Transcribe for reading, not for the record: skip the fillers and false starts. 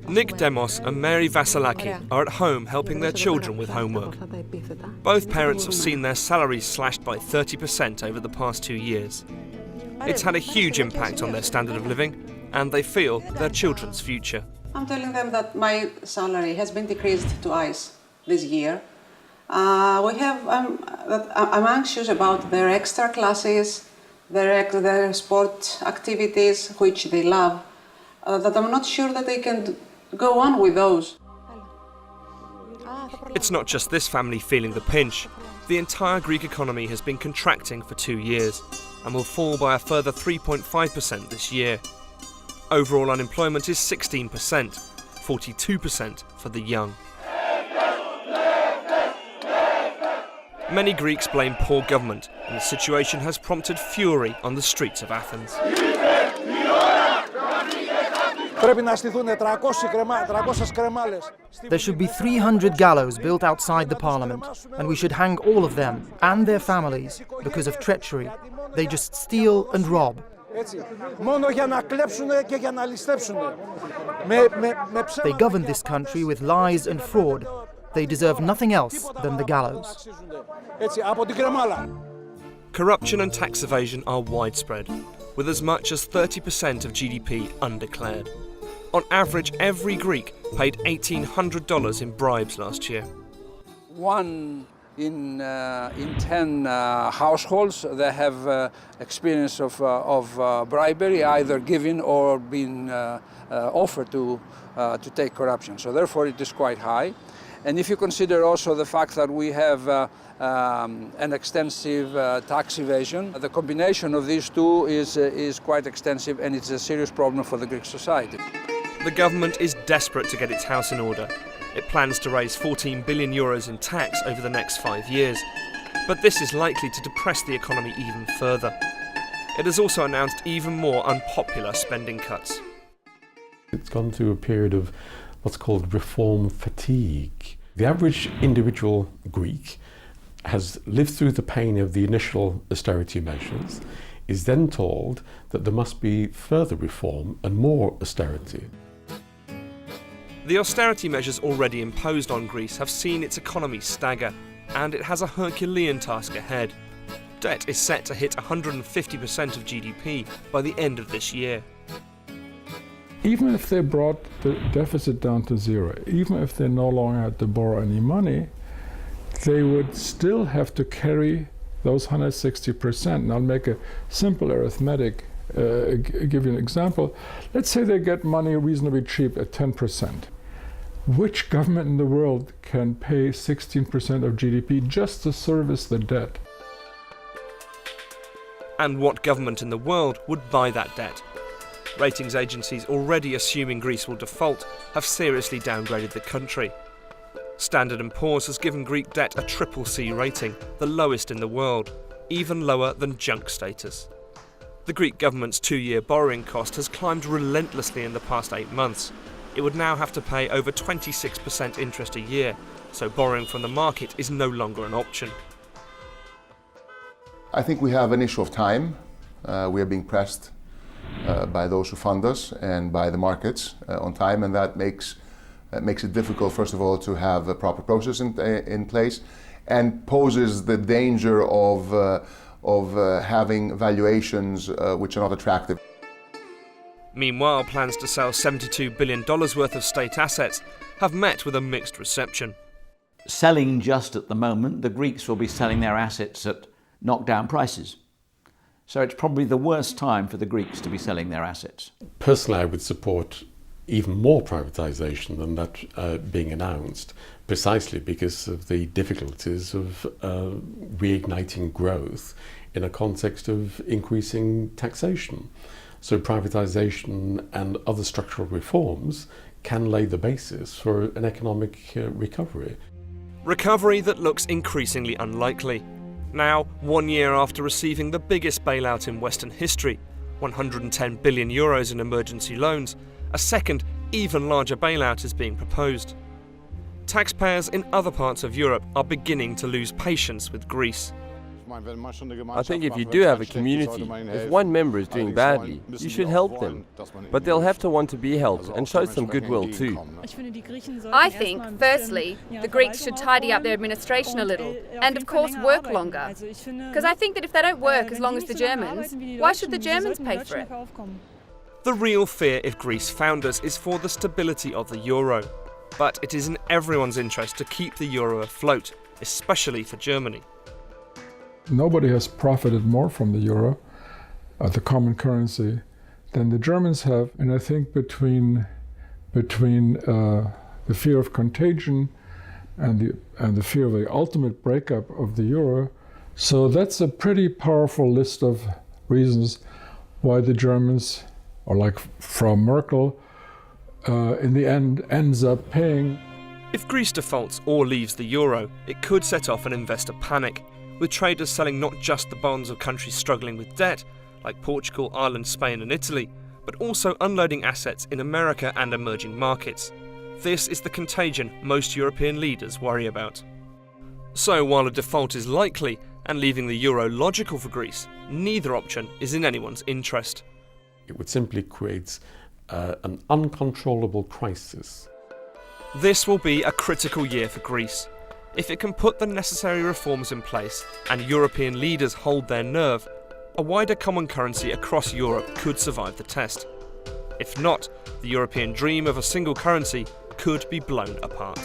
Nick Demos and Mary Vasilaki are at home helping their children with homework. Both parents have seen their salaries slashed by 30% over the past 2 years. It's had a huge impact on their standard of living, and they feel their children's future. I'm telling them that my salary has been decreased twice this year. I'm anxious about their extra classes, their sport activities, which they love, that I'm not sure that they can go on with those. It's not just this family feeling the pinch. The entire Greek economy has been contracting for 2 years and will fall by a further 3.5% this year. Overall unemployment is 16%, 42% for the young. Many Greeks blame poor government, and the situation has prompted fury on the streets of Athens. There should be 300 gallows built outside the parliament, and we should hang all of them and their families because of treachery. They just steal and rob. They govern this country with lies and fraud. They deserve nothing else than the gallows. Corruption and tax evasion are widespread, with as much as 30% of GDP undeclared. On average, every Greek paid $1,800 in bribes last year. 1 in 10 households that have experience of bribery, either given or been offered to take corruption. So therefore it is quite high. And if you consider also the fact that we have an extensive tax evasion, the combination of these two is quite extensive, and it's a serious problem for the Greek society. The government is desperate to get its house in order. It plans to raise €14 billion in tax over the next 5 years. But this is likely to depress the economy even further. It has also announced even more unpopular spending cuts. It's gone through a period of what's called reform fatigue. The average individual Greek has lived through the pain of the initial austerity measures, is then told that there must be further reform and more austerity. The austerity measures already imposed on Greece have seen its economy stagger, and it has a Herculean task ahead. Debt is set to hit 150% of GDP by the end of this year. Even if they brought the deficit down to zero, even if they no longer had to borrow any money, they would still have to carry those 160%. And I'll make a simple arithmetic, give you an example. Let's say they get money reasonably cheap at 10%. Which government in the world can pay 16% of GDP just to service the debt? And what government in the world would buy that debt? Ratings agencies already assuming Greece will default have seriously downgraded the country. Standard & Poor's has given Greek debt a CCC rating, the lowest in the world, even lower than junk status. The Greek government's 2-year borrowing cost has climbed relentlessly in the past 8 months. It would now have to pay over 26% interest a year, so borrowing from the market is no longer an option. I think we have an issue of time. We are being pressed by those who fund us and by the markets on time, and that makes it difficult, first of all, to have a proper process in place, and poses the danger of having valuations which are not attractive. Meanwhile, plans to sell $72 billion worth of state assets have met with a mixed reception. Selling just at the moment, the Greeks will be selling their assets at knockdown prices. So it's probably the worst time for the Greeks to be selling their assets. Personally, I would support even more privatisation than that being announced, precisely because of the difficulties of reigniting growth in a context of increasing taxation. So privatisation and other structural reforms can lay the basis for an economic recovery. Recovery that looks increasingly unlikely. Now, 1 year after receiving the biggest bailout in Western history, €110 billion in emergency loans, a second, even larger bailout is being proposed. Taxpayers in other parts of Europe are beginning to lose patience with Greece. I think if you do have a community, if one member is doing badly, you should help them. But they'll have to want to be helped and show some goodwill too. I think, firstly, the Greeks should tidy up their administration a little and, of course, work longer. Because I think that if they don't work as long as the Germans, why should the Germans pay for it? The real fear if Greece founders is for the stability of the euro. But it is in everyone's interest to keep the euro afloat, especially for Germany. Nobody has profited more from the euro, the common currency, than the Germans have. And I think between the fear of contagion and the fear of the ultimate breakup of the euro, so that's a pretty powerful list of reasons why the Germans, or like Frau Merkel, in the end ends up paying. If Greece defaults or leaves the euro, it could set off an investor panic, with traders selling not just the bonds of countries struggling with debt, like Portugal, Ireland, Spain and Italy, but also unloading assets in America and emerging markets. This is the contagion most European leaders worry about. So while a default is likely and leaving the euro logical for Greece, neither option is in anyone's interest. It would simply create an uncontrollable crisis. This will be a critical year for Greece. If it can put the necessary reforms in place and European leaders hold their nerve, a wider common currency across Europe could survive the test. If not, the European dream of a single currency could be blown apart.